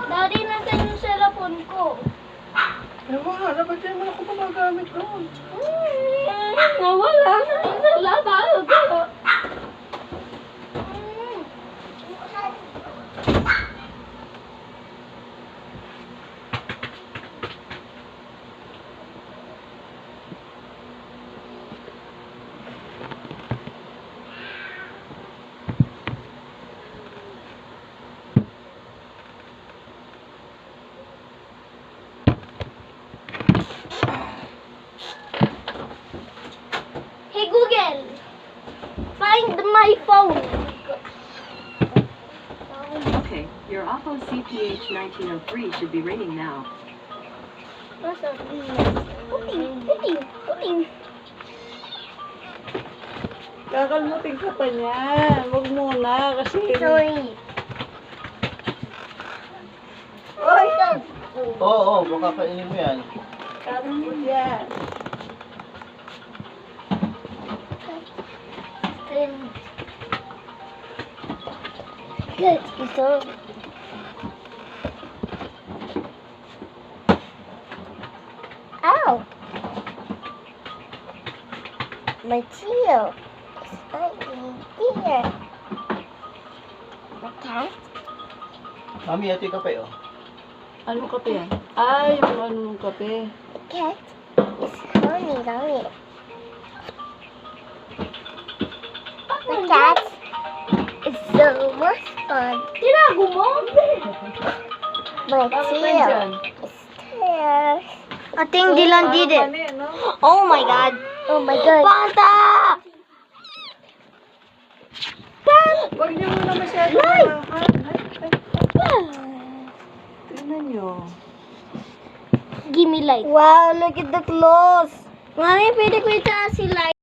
Daddy, nasan yung cellphone ko? Ewan nga, dapat yan mo ako gumagamit doon. Nawala na yung cellphone ko. Hey Google, find my phone. Okay, your Oppo CPH 1903 should be ringing now. Puting. Kakalmutin ka pa niyan. Huwag muna kasi... Sorry. Oy! Oo, baka kainin mo yan. Kalmut yan. Good. Ito. Ow. My tail is biting here. The cat. Mami, ito yung kape, oh. Anong kape yan? Ay, yung anong kape. The cat is honey on it. The cat is so much fun. Tinago mo? My Bakit tail nandyan? is tail. I think Dylan did it. Mali, no? Oh my god. Oh my god. Panta! Huwag niyo muna masyado Nay! malakas. Tingnan niyo. Give me light. Wow, look at the clothes. Mami, pwede ko itaas si light.